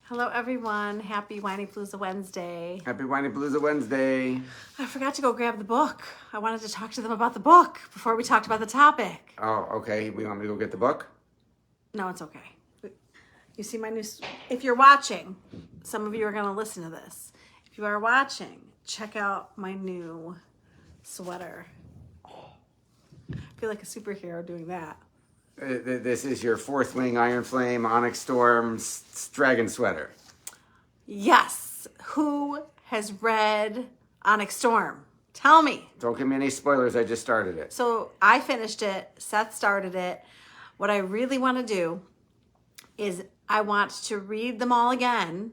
Hello, everyone. Happy Whinypaluza Wednesday. Happy Whinypaluza Wednesday. I forgot to go grab the book. I wanted to talk to them about the book before we talked about the topic. Oh, okay. We want me to go get the book? No, it's okay. You see my new... If you're watching, some of you are going to listen to this. If you are watching, check out my new sweater. I feel like a superhero doing that. This is your Fourth Wing Iron Flame Onyx Storm Dragon Sweater. Yes. Who has read Onyx Storm? Tell me. Don't give me any spoilers. I just started it. So I finished it. Seth started it. What I really want to do is I want to read them all again,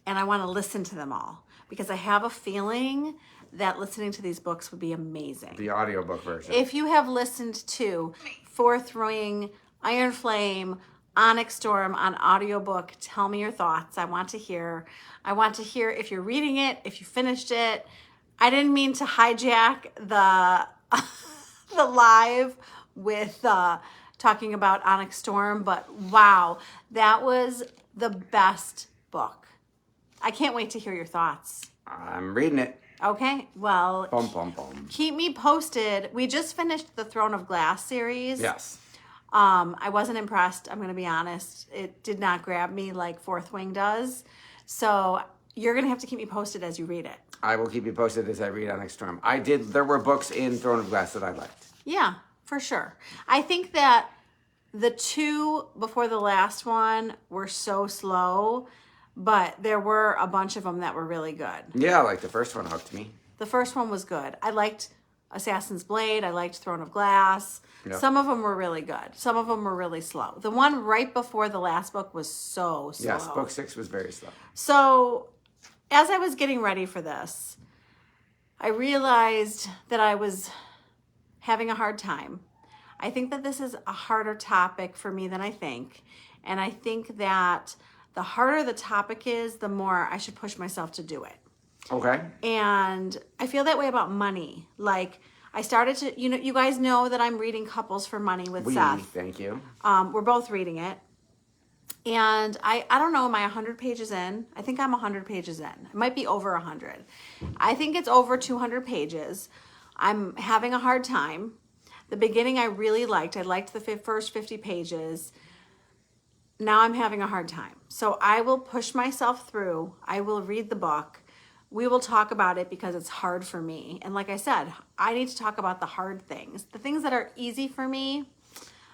and I want to listen to them all because I have a feeling that listening to these books would be amazing. The audiobook version. If you have listened to Fourth Wing, Iron Flame, Onyx Storm on audiobook, tell me your thoughts. I want to hear. I want to hear if you're reading it, if you finished it. I didn't mean to hijack the the live with talking about Onyx Storm, but wow, that was the best book. I can't wait to hear your thoughts. I'm reading it. Okay, well, Bum. keep me posted. We just finished the Throne of Glass series. Yes. I wasn't impressed, I'm going to be honest. It did not grab me like Fourth Wing does. So you're going to have to keep me posted as you read it. I will keep you posted as I read Onyx Storm. There were books in Throne of Glass that I liked. Yeah, for sure. I think that the two before the last one were so slow, but there were a bunch of them that were really good. Yeah, like the first one hooked me. The first one was good. I liked Assassin's Blade. I liked Throne of Glass. Yep. Some of them were really good. Some of them were really slow. The one right before the last book was so slow. Yes, book 6 was very slow. So as I was getting ready for this, I realized that I was having a hard time. I think that this is a harder topic for me than I think. And I think that the harder the topic is, the more I should push myself to do it. Okay. And I feel that way about money. Like I started to, you guys know that I'm reading Couples for Money with Seth. Thank you. We're both reading it. And I don't know, am I 100 pages in? I think I'm 100 pages in. It might be over 100. I think it's over 200 pages. I'm having a hard time. The beginning I really liked. I liked the first 50 pages. Now I'm having a hard time. So I will push myself through. I will read the book. We will talk about it because it's hard for me. And like I said, I need to talk about the hard things. The things that are easy for me,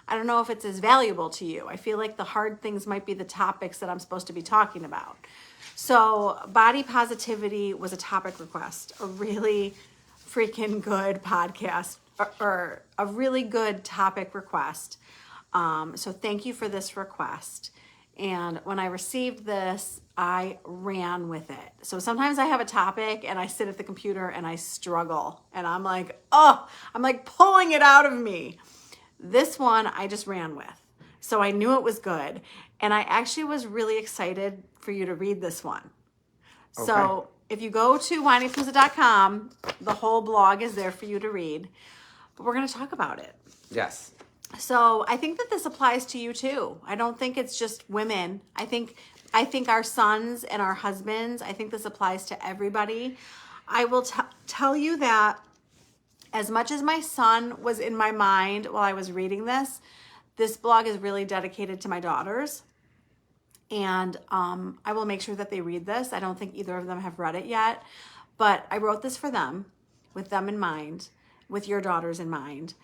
I don't know if it's as valuable to you. I feel like the hard things might be the topics that I'm supposed to be talking about. So body positivity was a topic request, a really freaking good podcast or a really good topic request. So thank you for this request. And when I received this, I ran with it. So sometimes I have a topic and I sit at the computer and I struggle and I'm like, oh, I'm like pulling it out of me. This one I just ran with. So I knew it was good. And I actually was really excited for you to read this one. Okay. So if you go to whinypaluza.com, the whole blog is there for you to read. But we're going to talk about it. Yes. So I think that this applies to you too. I don't think it's just women. I think our sons and our husbands, I think this applies to everybody. I will tell you that as much as my son was in my mind while I was reading this blog is really dedicated to my daughters. And I will make sure that they read this. I don't think either of them have read it yet, but I wrote this for them, with them in mind, with your daughters in mind.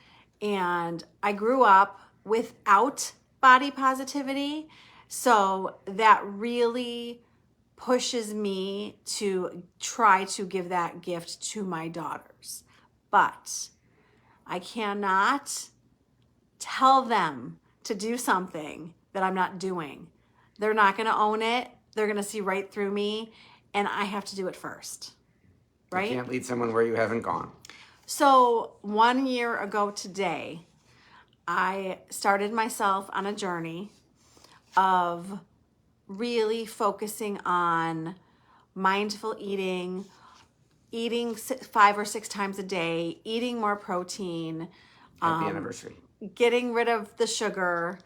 And I grew up without body positivity, so that really pushes me to try to give that gift to my daughters. But I cannot tell them to do something that I'm not doing. They're not going to own it. They're going to see right through me, and I have to do it first, right? You can't lead someone where you haven't gone. So 1 year ago today, I started myself on a journey of really focusing on mindful eating 5 or 6 times a day, eating more protein. Happy anniversary. Getting rid of the sugar,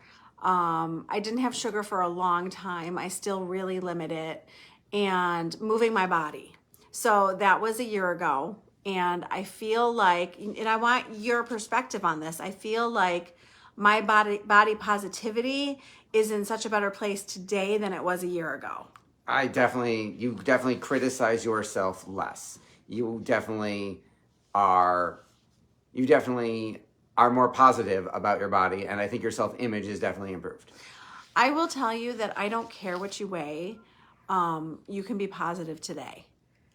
I didn't have sugar for a long time. I still really limit it, and moving my body. So that was a year ago. And I feel like, and I want your perspective on this. I feel like my body positivity is in such a better place today than it was a year ago. You definitely criticize yourself less. You definitely are more positive about your body, and I think your self-image is definitely improved. I will tell you that I don't care what you weigh. You can be positive today.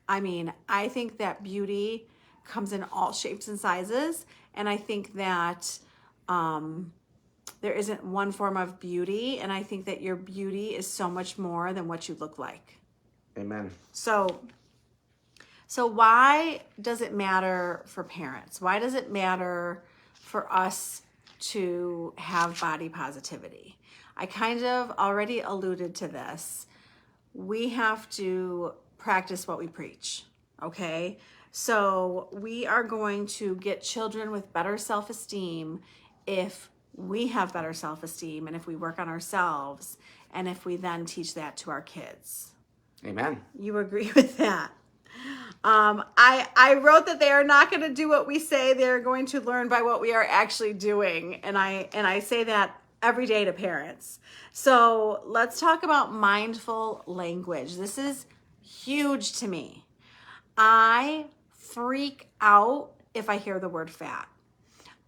I mean, I think that beauty comes in all shapes and sizes, and I think that there isn't one form of beauty, and I think that your beauty is so much more than what you look like. Amen. So why does it matter for parents? Why does it matter for us to have body positivity? I kind of already alluded to this. We have to practice what we preach, okay? So we are going to get children with better self-esteem if we have better self-esteem and if we work on ourselves and if we then teach that to our kids. Amen. You agree with that? I wrote that they are not going to do what we say. They're going to learn by what we are actually doing. And I say that every day to parents. So let's talk about mindful language. This is huge to me. I freak out if I hear the word fat.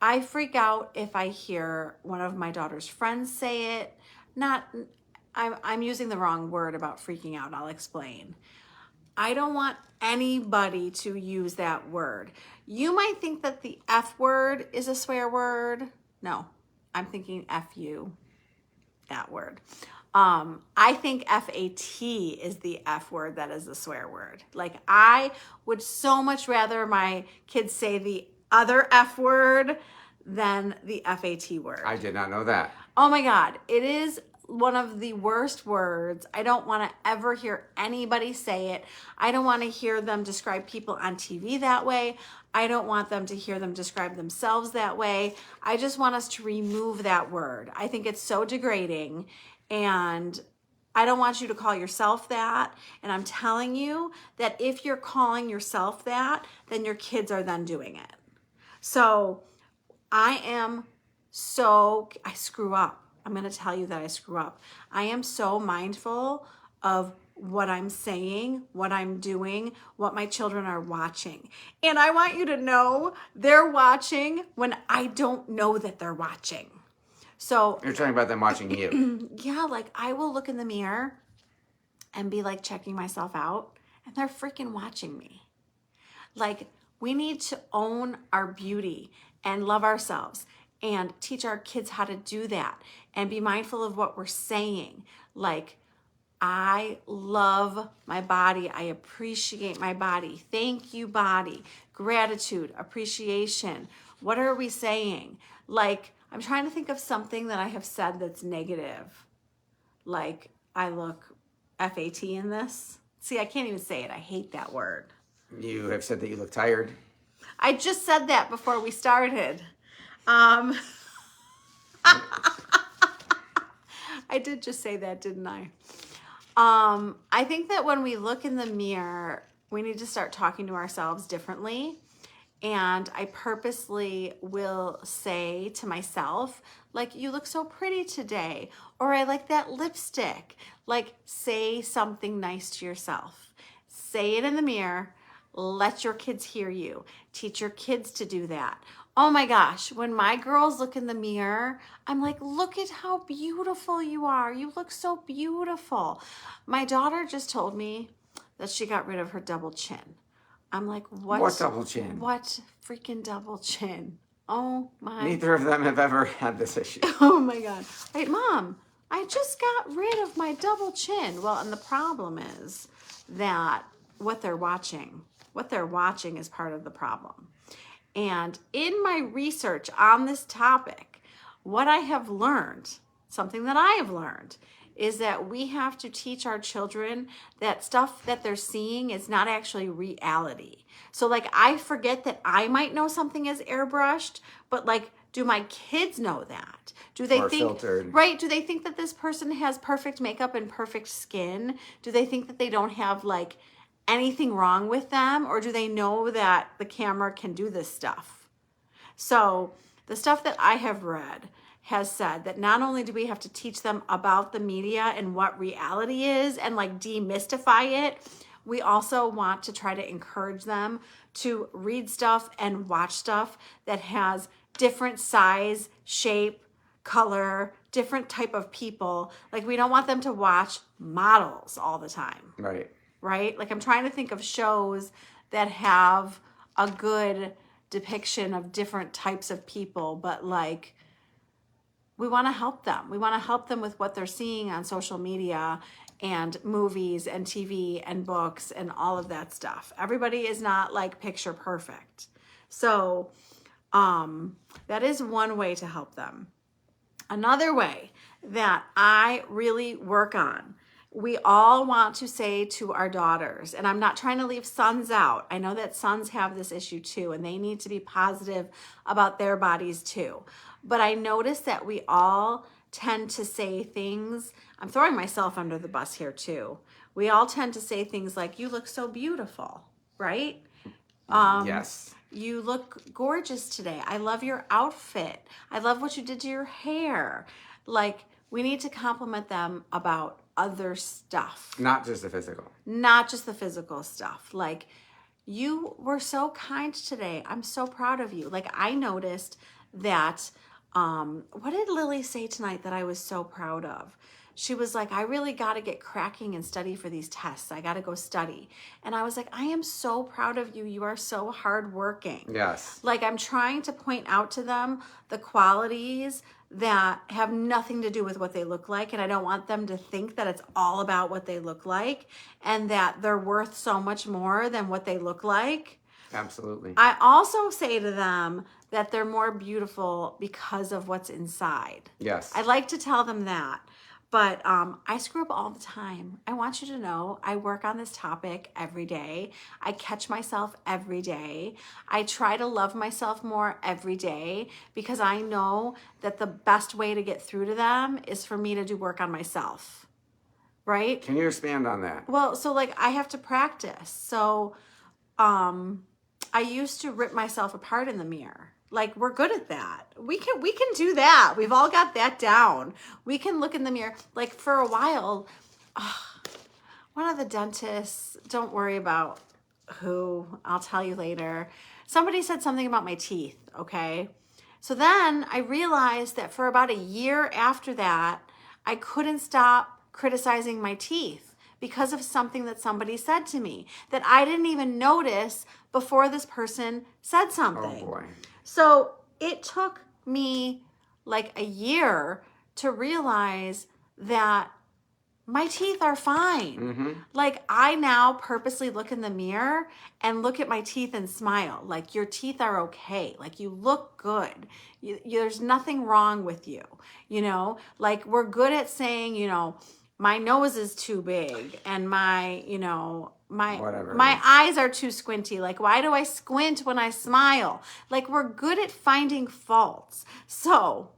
I freak out if I hear one of my daughter's friends say it. I'm using the wrong word about freaking out. I'll explain. I don't want anybody to use that word. You might think that the F word is a swear word. No, I'm thinking F-U, that word. I think F-A-T is the F word that is the swear word. Like, I would so much rather my kids say the other F word than the F-A-T word. I did not know that. Oh my God, it is one of the worst words. I don't want to ever hear anybody say it. I don't want to hear them describe people on TV that way. I don't want them to hear them describe themselves that way. I just want us to remove that word. I think it's so degrading, and I don't want you to call yourself that. And I'm telling you that if you're calling yourself that, then your kids are then doing it. So I screw up. I'm going to tell you that I screw up. I am so mindful of what I'm saying, what I'm doing, what my children are watching. And I want you to know they're watching when I don't know that they're watching. So You're talking about them watching you. yeah, like I will look in the mirror and be like checking myself out, and they're freaking watching me. Like, we need to own our beauty and love ourselves and teach our kids how to do that and be mindful of what we're saying. Like, I love my body. I appreciate my body. Thank you, body. Gratitude, appreciation. What are we saying? Like, I'm trying to think of something that I have said that's negative. Like, I look FAT in this. See, I can't even say it. I hate that word. You have said that you look tired. I just said that before we started. I did just say that, didn't I? I think that when we look in the mirror, we need to start talking to ourselves differently. And I purposely will say to myself, like, you look so pretty today, or I like that lipstick. Like, say something nice to yourself. Say it in the mirror. Let your kids hear you. Teach your kids to do that. Oh my gosh, when my girls look in the mirror, I'm like, look at how beautiful you are. You look so beautiful. My daughter just told me that she got rid of her double chin. I'm like, what? What double chin? What freaking double chin? Oh my. Neither of them have ever had this issue. Oh my God. Wait, Mom, I just got rid of my double chin. Well, and the problem is that what they're watching is part of the problem. And in my research on this topic, what I have learned, something that I have learned, is that we have to teach our children that stuff that they're seeing is not actually reality. So like, I forget that I might know something is airbrushed, but like, Do my kids know that? Do they Or think filtered. right? Do they think that this person has perfect makeup and perfect skin? Do they think that they don't have like anything wrong with them, or do they know that the camera can do this stuff? So the stuff that I have read has said that not only do we have to teach them about the media and what reality is and like demystify it, we also want to try to encourage them to read stuff and watch stuff that has different size, shape, color, different type of people. Like we don't want them to watch models all the time, Right. right? Like I'm trying to think of shows that have a good depiction of different types of people, but like we want to help them. We want to help them with what they're seeing on social media and movies and TV and books and all of that stuff. Everybody is not like picture perfect. So that is one way to help them. Another way that I really work on, we all want to say to our daughters, and I'm not trying to leave sons out. I know that sons have this issue too, and they need to be positive about their bodies too. But I notice that we all tend to say things, I'm throwing myself under the bus here too. We all tend to say things like, you look so beautiful, right? Yes. You look gorgeous today. I love your outfit. I love what you did to your hair. Like, we need to compliment them about other stuff, Not just the physical. not just the physical stuff. Like, you were so kind today. I'm so proud of you. Like, I noticed that, what did Lily say tonight that I was so proud of? She was like, I really got to get cracking and study for these tests. I got to go study. And I was like, I am so proud of you. You are so hardworking. Yes. Like I'm trying to point out to them the qualities that have nothing to do with what they look like. And I don't want them to think that it's all about what they look like and that they're worth so much more than what they look like. Absolutely. I also say to them that they're more beautiful because of what's inside. Yes. I like to tell them that. But I screw up all the time. I want you to know I work on this topic every day. I catch myself every day. I try to love myself more every day because I know that the best way to get through to them is for me to do work on myself. Right? Can you expand on that? Well, so like I have to practice. So I used to rip myself apart in the mirror. Like we're good at that. We can do that. We've all got that down. We can look in the mirror. Like for a while, one of the dentists, don't worry about who, I'll tell you later. Somebody said something about my teeth, okay? So then I realized that for about a year after that, I couldn't stop criticizing my teeth because of something that somebody said to me that I didn't even notice before this person said something. Oh boy. So it took me like a year to realize that my teeth are fine. Mm-hmm. Like I now purposely look in the mirror and look at my teeth and smile. Like your teeth are okay. Like you look good. There's nothing wrong with you. You know, like we're good at saying, you know, my nose is too big and my, you know, my eyes are too squinty. Like, why do I squint when I smile? Like, we're good at finding faults. So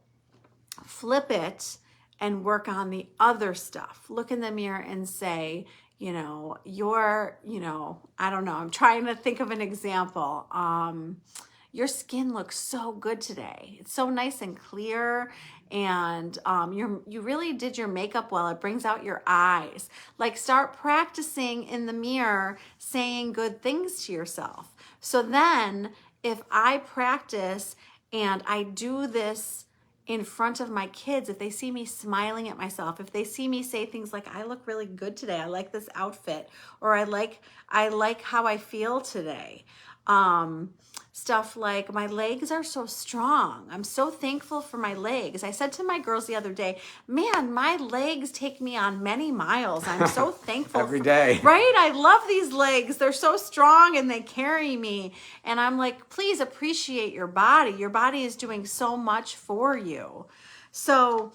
flip it and work on the other stuff. Look in the mirror and say, you know, I don't know. I'm trying to think of an example. Your skin looks so good today. It's so nice and clear. And you really did your makeup well. It brings out your eyes. Like start practicing in the mirror saying good things to yourself. So then if I practice and I do this in front of my kids, if they see me smiling at myself, if they see me say things like, I look really good today, I like this outfit, or I like how I feel today. Stuff like my legs are so strong. I'm so thankful for my legs. I said to my girls the other day, man, my legs take me on many miles. I'm so thankful. Every day. Right? I love these legs. They're so strong and they carry me. And I'm like, please appreciate your body. Your body is doing so much for you. So,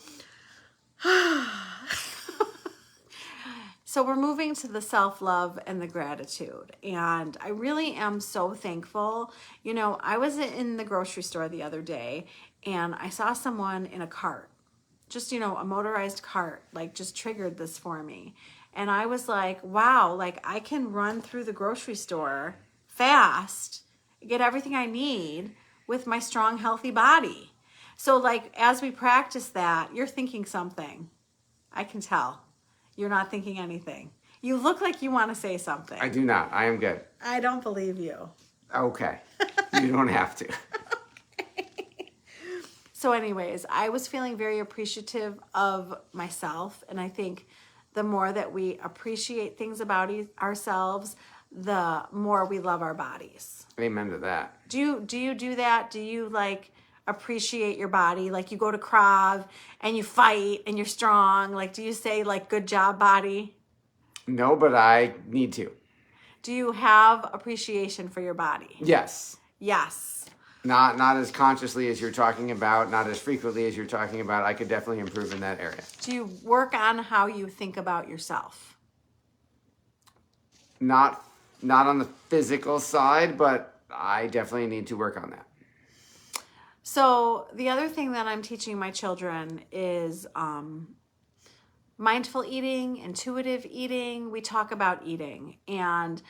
So we're moving to the self-love and the gratitude. And I really am so thankful. You know, I was in the grocery store the other day and I saw someone in a cart, just, a motorized cart, like just triggered this for me. And I was like, wow, like I can run through the grocery store fast, get everything I need with my strong, healthy body. So like, as we practice that, you're thinking something. I can tell. You're not thinking anything. You look like you want to say something. I do not. I am good. I don't believe you. Okay. You don't have to. So anyways, I was feeling very appreciative of myself. And I think the more that we appreciate things about ourselves, the more we love our bodies. Amen to that. Do you do that? Do you like appreciate your body? Like you go to Krav and you fight and you're strong. Like, do you say like, good job, body? No, but I need to. Do you have appreciation for your body? Yes. Yes. Not as consciously as you're talking about, not as frequently as you're talking about. I could definitely improve in that area. Do you work on how you think about yourself? Not on the physical side, but I definitely need to work on that. So the other thing that I'm teaching my children is mindful eating, intuitive eating. We talk about eating, and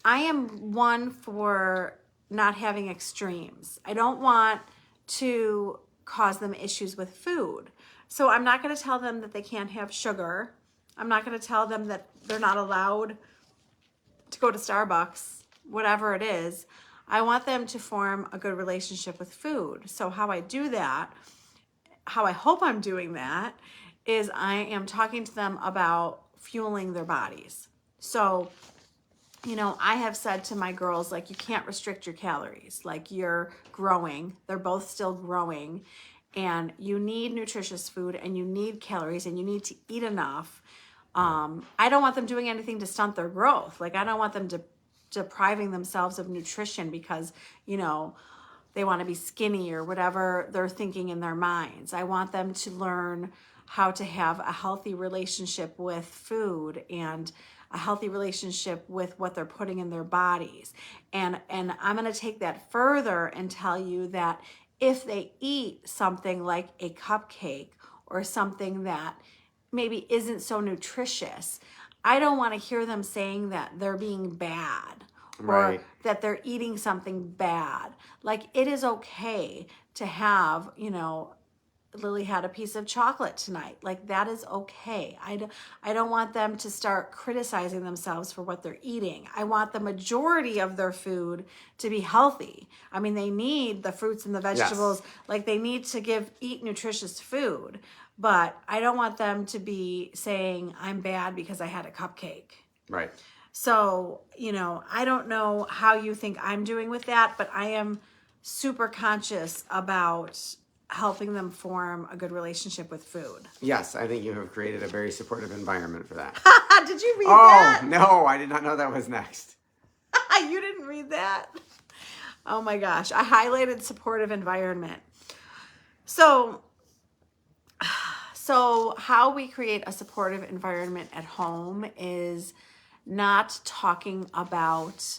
I am one for not having extremes. I don't want to cause them issues with food. So I'm not going to tell them that they can't have sugar. I'm not going to tell them that they're not allowed to go to Starbucks, whatever it is. I want them to form a good relationship with food. So how I do that, how I hope I'm doing that, is I am talking to them about fueling their bodies. So I have said to my girls, like, you can't restrict your calories. Like, you're growing. They're both still growing. And you need nutritious food and you need calories and you need to eat enough. I don't want them doing anything to stunt their growth. Like, I don't want them depriving themselves of nutrition because, they want to be skinny or whatever they're thinking in their minds. I want them to learn how to have a healthy relationship with food and a healthy relationship with what they're putting in their bodies. And I'm going to take that further and tell you that if they eat something like a cupcake or something that maybe isn't so nutritious, I don't want to hear them saying that they're being bad Right. or that they're eating something bad. Like, it is okay to have, Lily had a piece of chocolate tonight. Like, that is okay. I don't want them to start criticizing themselves for what they're eating. I want the majority of their food to be healthy. I mean, they need the fruits and the vegetables. Yes. Like, they need to eat nutritious food. But I don't want them to be saying, I'm bad because I had a cupcake. Right. So, I don't know how you think I'm doing with that, but I am super conscious about helping them form a good relationship with food. Yes, I think you have created a very supportive environment for that. Did you read that? Oh, no, I did not know that was next. You didn't read that? Oh my gosh. I highlighted supportive environment. So how we create a supportive environment at home is not talking about,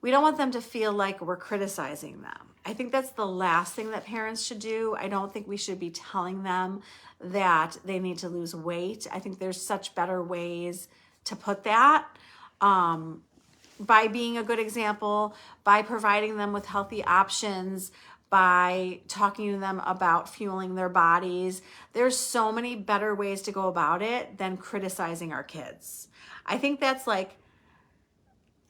we don't want them to feel like we're criticizing them. I think that's the last thing that parents should do. I don't think we should be telling them that they need to lose weight. I think there's such better ways to put that. By being a good example, by providing them with healthy options, by talking to them about fueling their bodies. There's so many better ways to go about it than criticizing our kids. I think that's like,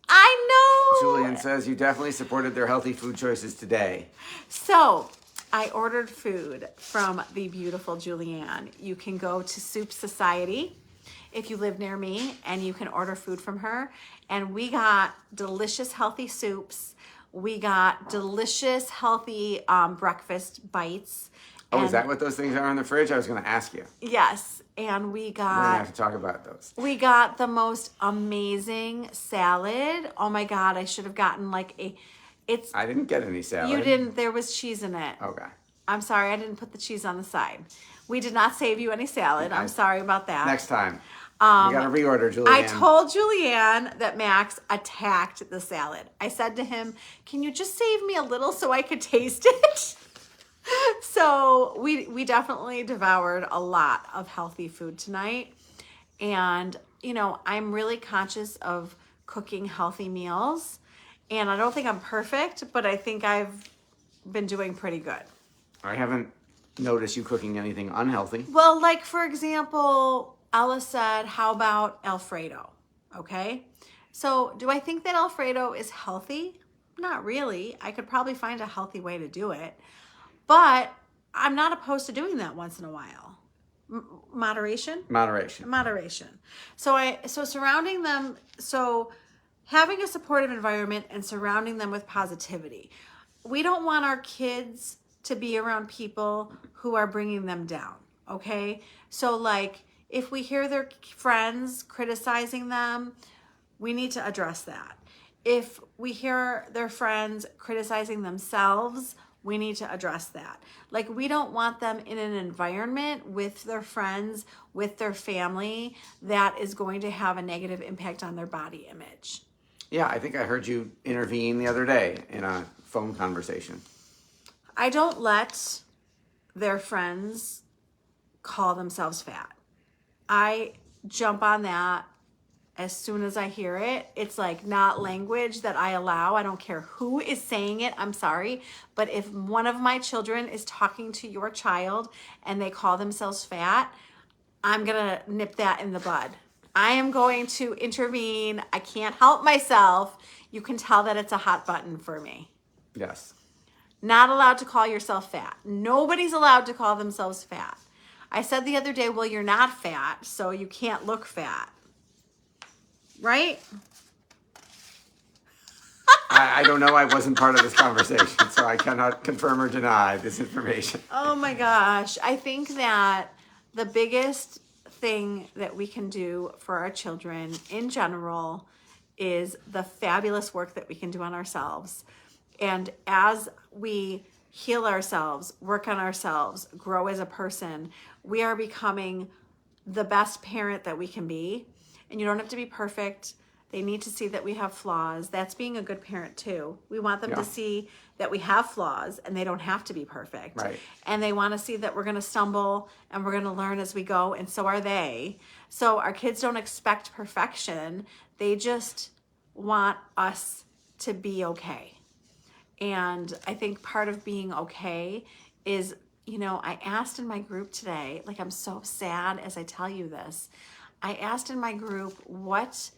I know. Julian says you definitely supported their healthy food choices today. So I ordered food from the beautiful Julianne. You can go to Soup Society if you live near me, and you can order food from her. And we got delicious, healthy soups. We got delicious, healthy breakfast bites. Oh, is that what those things are in the fridge? I was going to ask you. Yes. And we We're going to have got to talk about those. the most amazing salad. Oh my God, I should have gotten I didn't get any salad. You didn't, there was cheese in it. Okay. I'm sorry, I didn't put the cheese on the side. We did not save you any salad. I'm sorry about that. Next time. We got to reorder, Julianne. I told Julianne that Max attacked the salad. I said to him, can you just save me a little so I could taste it? So we definitely devoured a lot of healthy food tonight. And, I'm really conscious of cooking healthy meals. And I don't think I'm perfect, but I think I've been doing pretty good. I haven't noticed you cooking anything unhealthy. Well, like for example, Ella said, how about Alfredo? Okay. So do I think that Alfredo is healthy? Not really. I could probably find a healthy way to do it, but I'm not opposed to doing that once in a while. Moderation? Moderation. Moderation. So surrounding them, so having a supportive environment and surrounding them with positivity. We don't want our kids to be around people who are bringing them down, okay? So like if we hear their friends criticizing them, we need to address that. If we hear their friends criticizing themselves, we need to address that. Like, we don't want them in an environment with their friends, with their family, that is going to have a negative impact on their body image. Yeah, I think I heard you intervene the other day in a phone conversation. I don't let their friends call themselves fat. I jump on that as soon as I hear it. It's like not language that I allow. I don't care who is saying it. I'm sorry. But if one of my children is talking to your child and they call themselves fat, I'm going to nip that in the bud. I am going to intervene. I can't help myself. You can tell that it's a hot button for me. Yes. Not allowed to call yourself fat. Nobody's allowed to call themselves fat. I said the other day, well, you're not fat, so you can't look fat. Right? I don't know. I wasn't part of this conversation, so I cannot confirm or deny this information. Oh my gosh. I think that the biggest thing that we can do for our children in general is the fabulous work that we can do on ourselves. And as we heal ourselves, work on ourselves, grow as a person, we are becoming the best parent that we can be. And you don't have to be perfect. They need to see that we have flaws. That's being a good parent too. We want them to see that we have flaws and they don't have to be perfect. Right. And they want to see that we're going to stumble and we're going to learn as we go, and so are they. So our kids don't expect perfection. They just want us to be okay. And I think part of being okay is, I asked in my group today, like, I'm so sad as I tell you this. I asked in my group what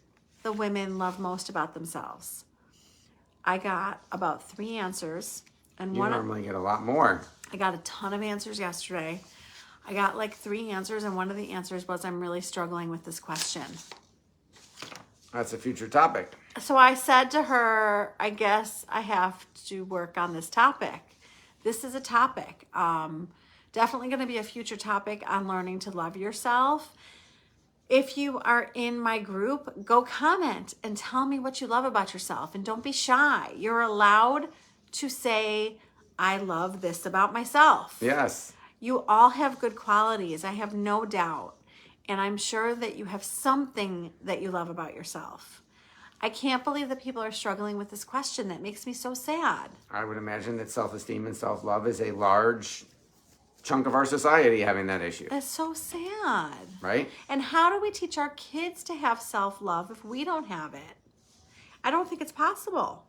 the women love most about themselves. I got about 3 answers. And You normally get a lot more. I got a ton of answers yesterday. I got like 3 answers, and one of the answers was, I'm really struggling with this question. That's a future topic. So I said to her, I guess I have to work on this topic. This is a topic. Definitely going to be a future topic on learning to love yourself. If you are in my group, go comment and tell me what you love about yourself. And don't be shy. You're allowed to say, I love this about myself. Yes. You all have good qualities. I have no doubt. And I'm sure that you have something that you love about yourself. I can't believe that people are struggling with this question. That makes me so sad. I would imagine that self-esteem and self-love is a large chunk of our society having that issue. That's so sad. Right? And how do we teach our kids to have self-love if we don't have it? I don't think it's possible.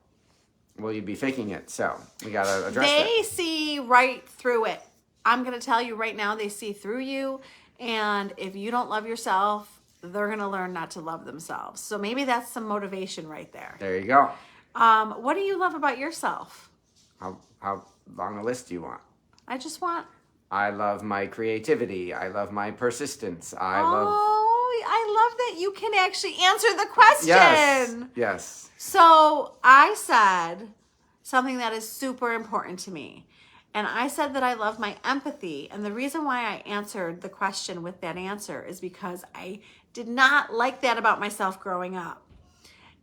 Well, you'd be faking it, so we got to address They that. see right through it. I'm going to tell you right now, they see through you. And if you don't love yourself, they're going to learn not to love themselves. So maybe that's some motivation right there. There you go. What do you love about yourself? How long a list do you want? I just want... I love my creativity. I love my persistence. I love... I love that you can actually answer the question. Yes. Yes. So I said something that is super important to me. And I said that I love my empathy. And the reason why I answered the question with that answer is because I did not like that about myself growing up.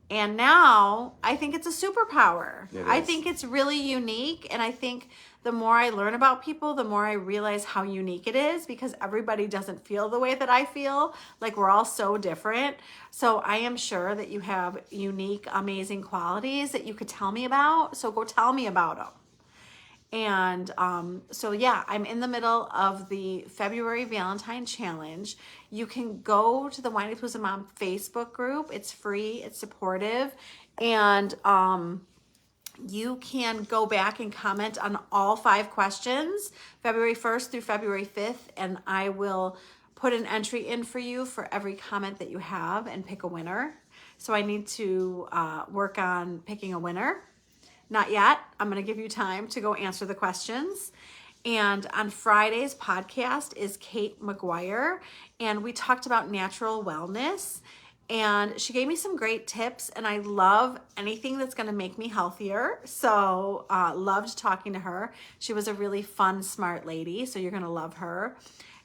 And now I think it's a superpower. I think it's really unique. And I think the more I learn about people, the more I realize how unique it is, because everybody doesn't feel the way that I feel. Like, we're all so different. So I am sure that you have unique, amazing qualities that you could tell me about. So go tell me about them. And so, yeah, I'm in the middle of the February Valentine Challenge. You can go to the Whinypaluza Mom Facebook group. It's free, it's supportive. And you can go back and comment on all 5 questions, February 1st through February 5th, and I will put an entry in for you for every comment that you have and pick a winner. So I need to work on picking a winner. Not yet. I'm going to give you time to go answer the questions. And on Friday's podcast is Kate McGuire, and we talked about natural wellness. And she gave me some great tips, and I love anything that's going to make me healthier. So loved talking to her. She was a really fun, smart lady, so you're going to love her.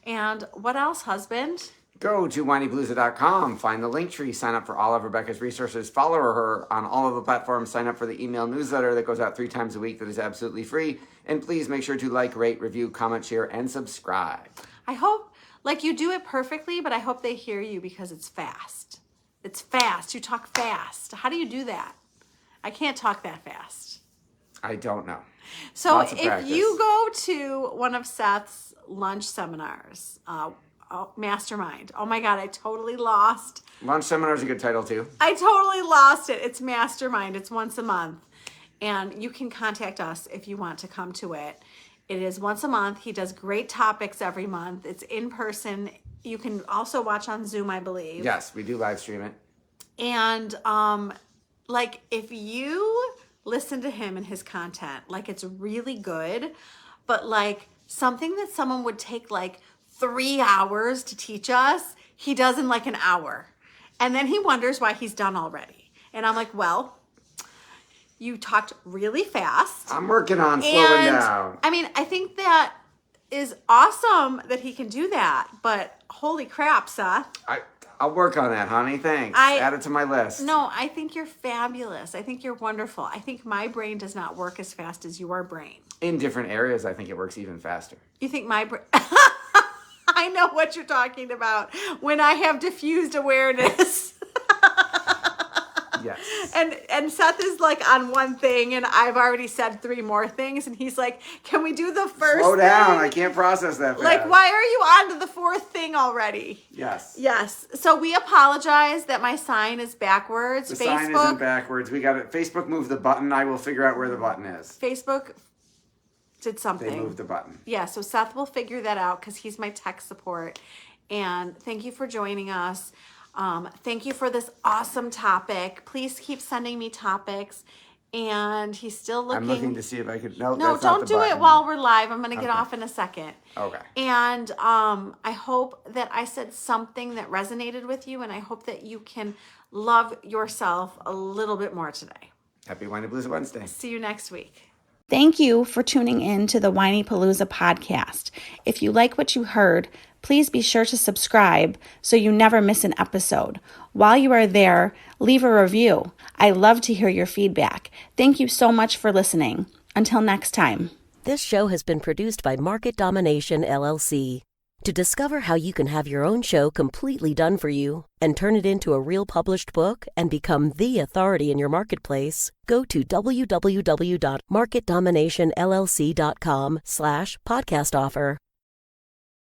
And what else, husband? Go to whinypaluza.com, find the link tree, sign up for all of Rebecca's resources, follow her on all of the platforms, sign up for the email newsletter that goes out 3 times a week that is absolutely free. And please make sure to like, rate, review, comment, share, and subscribe. I hope, like, you do it perfectly, but I hope they hear you because it's fast. It's fast. You talk fast. How do you do that? I can't talk that fast. I don't know. So Lots of if practice. you go to one of Seth's lunch seminars, Mastermind. Oh my God, I totally lost. Lunch seminar is a good title too. I totally lost it. It's Mastermind. It's once a month. And you can contact us if you want to come to it. It is once a month. He does great topics every month. It's in person. You can also watch on Zoom, I believe. Yes, we do live stream it. And like, if you listen to him and his content, like, it's really good, but like something that someone would take like 3 hours to teach us, he does in like an hour. And then he wonders why he's done already. And I'm like, well, you talked really fast. I'm working on slowing down. I mean, I think that is awesome that he can do that, but holy crap, Seth. I'll work on that, honey. Thanks. Add it to my list. No, I think you're fabulous. I think you're wonderful. I think my brain does not work as fast as your brain. In different areas, I think it works even faster. You think my brain... I know what you're talking about. When I have diffused awareness. Yes. And Seth is like on one thing, and I've already said 3 more things, and he's like, can we do the first Slow down. thing? I can't process that fast. Like, why are you on to the 4th thing already? Yes. Yes. So we apologize that my sign is backwards. The sign isn't backwards. We got it. Facebook moved the button. I will figure out where the button is. Facebook did something. They moved the button. Yeah, so Seth will figure that out because he's my tech support. And thank you for joining us. Thank you for this awesome topic. Please keep sending me topics. And he's still looking. I'm looking to see if I could. No, No, that's not don't the do button. it while we're live. I'm going to get Okay. off in a second. Okay. And I hope that I said something that resonated with you, and I hope that you can love yourself a little bit more today. Happy Whinypaluza Wednesday. See you next week. Thank you for tuning in to the Whinypaluza podcast. If you like what you heard, please be sure to subscribe so you never miss an episode. While you are there, leave a review. I love to hear your feedback. Thank you so much for listening. Until next time. This show has been produced by Market Domination, LLC. To discover how you can have your own show completely done for you and turn it into a real published book and become the authority in your marketplace, go to www.marketdominationllc.com/podcast offer.